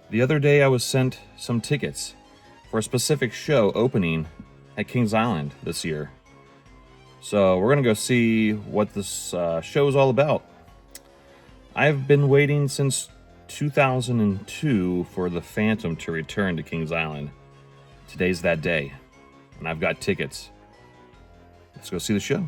The other day I was sent some tickets for a specific show opening at Kings Island this year. So we're gonna go see what this show is all about. I've been waiting since 2002 for the Phantom to return to Kings Island. Today's that day, and I've got tickets. Let's go see the show.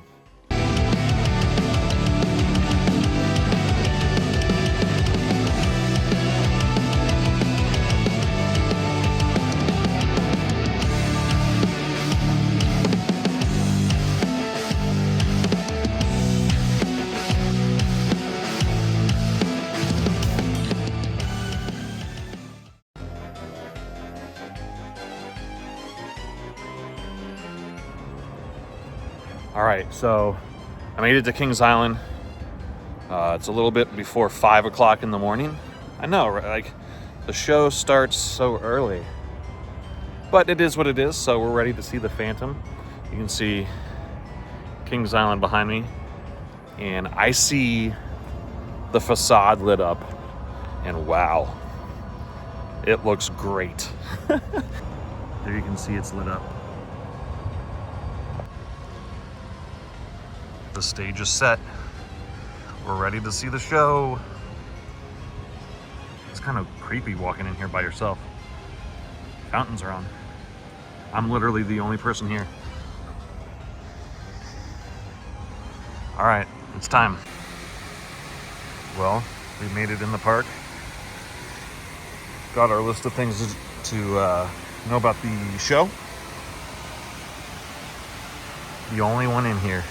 All right, so I made it to Kings Island. It's a little bit before 5 o'clock in the morning. I know, right? Like, the show starts so early, but it is what it is. So we're ready to see the Phantom. You can see Kings Island behind me, and I see the facade lit up, and wow, it looks great. There you can see it's lit up. The stage is set. We're ready to see the show. It's kind of creepy walking in here by yourself. Fountains are on. I'm literally the only person here. All right, it's time. Well, we made it in the park. Got our list of things to know about the show. The only one in here.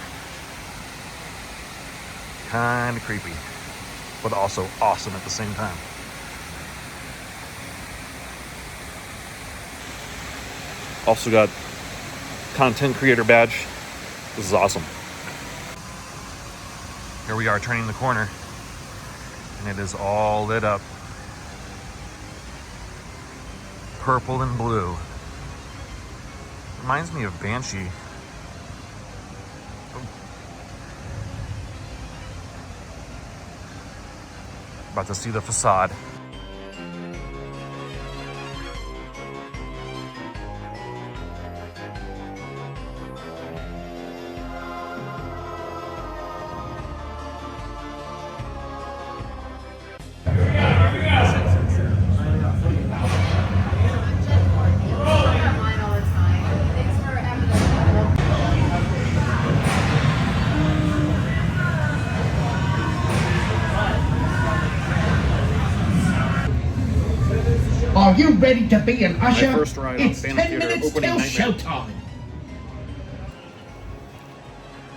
Kind of creepy, but also awesome at the same time. Also got content creator badge. This is awesome. Here we are turning the corner, and it is all lit up. Purple and blue. Reminds me of Banshee. About to see the facade. Are you ready to be an usher? My first ride it's on 10 Phantom Theater minutes opening till nightmare. showtime.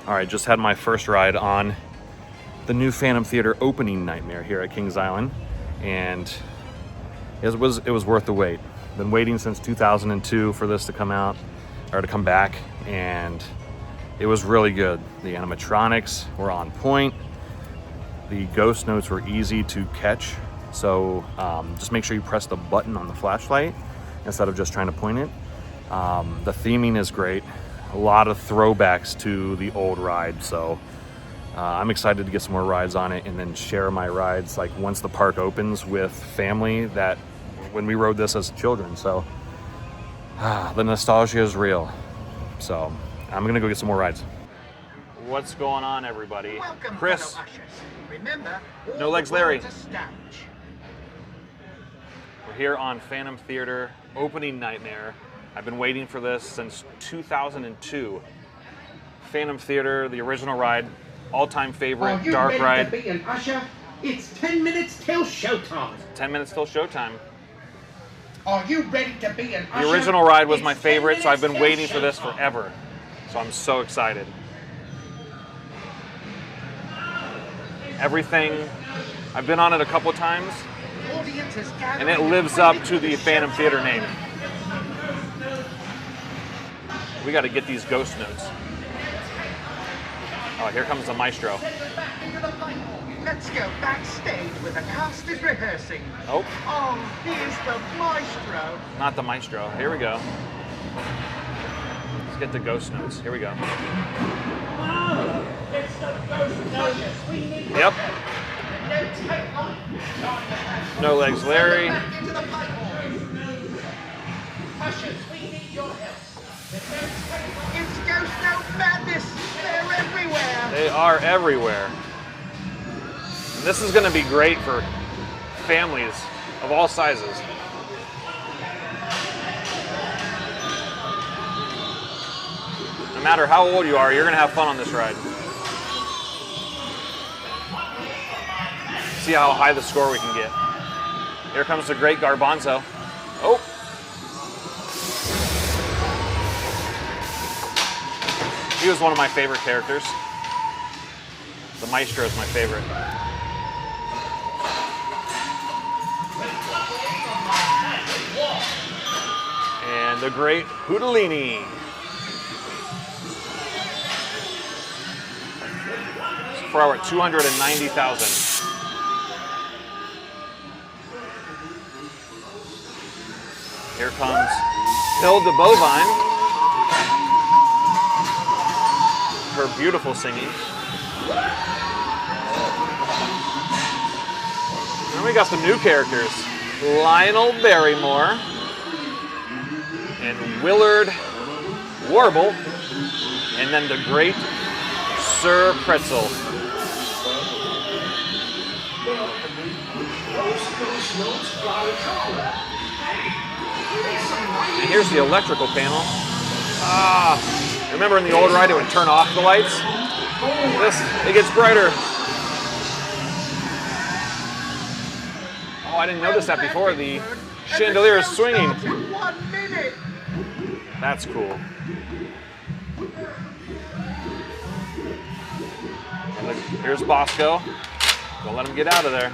All right, just had my first ride on the new Phantom Theater opening nightmare here at Kings Island, and it was worth the wait. Been waiting since 2002 for this to come out, or to come back, and it was really good. The animatronics were on point. The ghost notes were easy to catch. So just make sure you press the button on the flashlight instead of just trying to point it. The theming is great. A lot of throwbacks to the old ride. So I'm excited to get some more rides on it and then share my rides like once the park opens with family that when we rode this as children. So the nostalgia is real. So I'm gonna go get some more rides. What's going on, everybody? Welcome, Chris. fellow ushers. Remember, No all Legs the Larry. world's a stage. We're here on Phantom Theater opening nightmare. I've been waiting for this since 2002. Phantom Theater, the original ride, all-time favorite, Are you dark ready ride. to be an usher? It's 10 minutes till showtime. 10 minutes till showtime. Are you ready to be an usher? The original ride was It's my 10 favorite, so I've been minutes waiting till for this showtime. forever. So I'm so excited. Everything, I've been on it a couple times, Audience is and it gathering lives and up waiting to for the Phantom Theater name. We got to get these ghost notes. Oh, here comes the maestro. Back into the fight. Let's go backstage where the cast is rehearsing. Oh, Oh, here's the maestro. not the maestro. Here we go. Let's get the ghost notes. Here we go. It's the ghost notice. We need Yep. No Legs Larry. Into the platform. Ushers, we need your help. It's Ghost Note madness. They're everywhere. They are everywhere. And this is going to be great for families of all sizes. No matter how old you are, you're going to have fun on this ride. See how high the score we can get. Here comes the great Garbanzo. Oh. He was one of my favorite characters. The Maestro is my favorite. And the great Houdolini. So far we're at 290,000. Here comes Hilda Bovine. Her beautiful singing. And we got some new characters. Lionel Barrymore and Willard Warble. And then the great Sir Pretzel. And here's the electrical panel. Remember in the old ride it would turn off the lights? It gets brighter. Oh, I didn't notice that before. The chandelier is swinging. 1 minute. That's cool. And look, here's Bosco. Don't let him get out of there.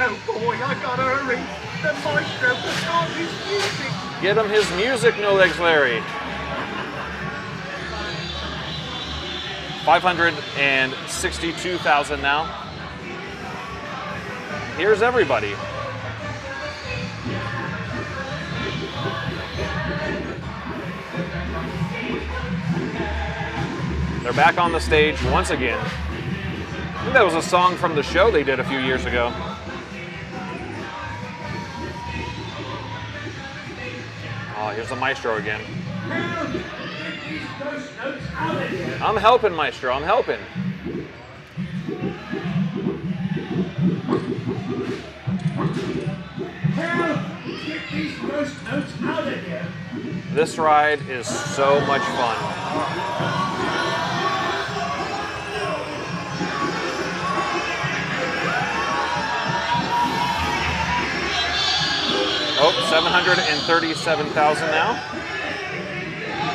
Oh boy, I gotta hurry. The Maestro puts on his music. Get him his music, No Legs Larry. 562,000 now. Here's everybody. They're back on the stage once again. I think that was a song from the show they did a few years ago. Oh, here's the Maestro again. I'm helping, Maestro. I'm helping. This ride is so much fun. Oh, 737,000 now.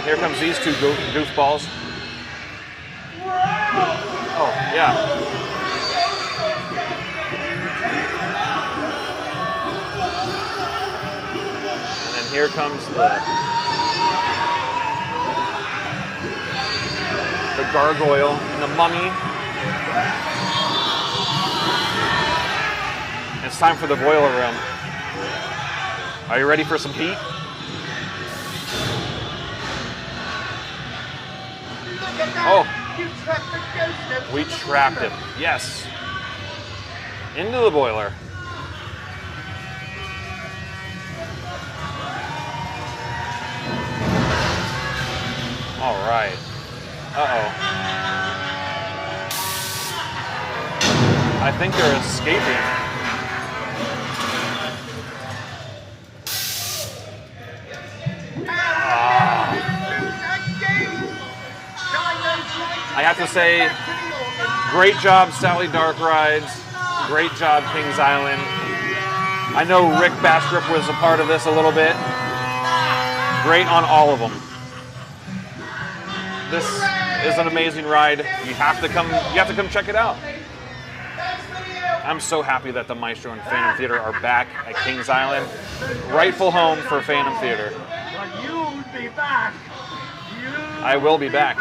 Here comes these two goofballs. Oh, yeah. And then here comes the gargoyle and the mummy. It's time for the boiler room. Are you ready for some heat? Oh, we trapped him. Yes. Into the boiler. All right. Uh-oh. I think they're escaping. I have to say, great job, Sally Dark Rides. Great job, Kings Island. I know Rick Bastrop was a part of this a little bit. Great on all of them. This is an amazing ride. You have to come check it out. I'm so happy that the Maestro and Phantom Theater are back at Kings Island. Rightful home for Phantom Theater. But you'll be back. I will be back.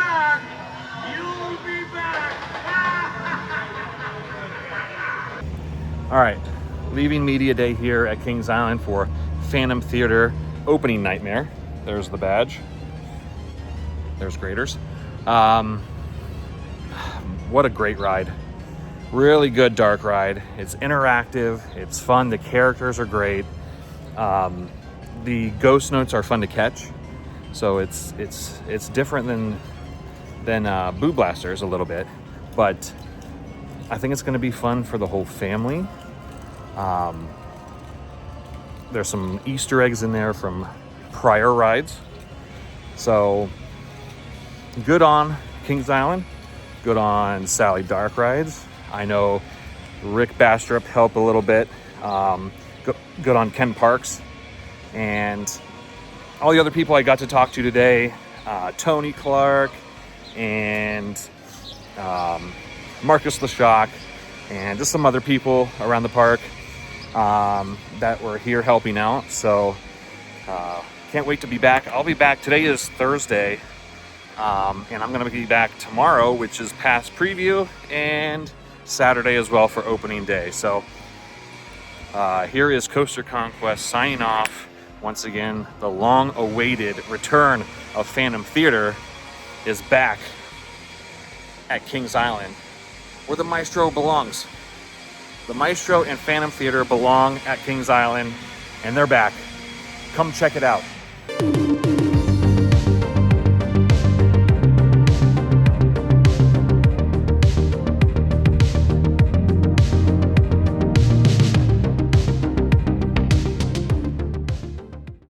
You'll be back. All right, leaving Media Day here at Kings Island for Phantom Theater opening nightmare. There's the badge. There's graders. One what a great ride. Really good dark ride. It's interactive, it's fun, the characters are great. The ghost notes are fun to catch. So it's different than Boo Blasters a little bit, but I think it's going to be fun for the whole family. There's some Easter eggs in there from prior rides. So good on Kings Island, good on Sally Dark Rides. I know Rick Bastrop helped a little bit. Good on Ken Parks and all the other people I got to talk to today. Tony Clark and Marcus LeShock and just some other people around the park that were here helping out. So can't wait to be back. I'll be back. Today is Thursday, and I'm going to be back tomorrow, which is past preview, and Saturday as well for opening day. So here is Coaster Conquest signing off. Once again, the long-awaited return of Phantom Theater is back at Kings Island, where the Maestro belongs. The Maestro and Phantom Theater belong at Kings Island, and they're back. Come check it out.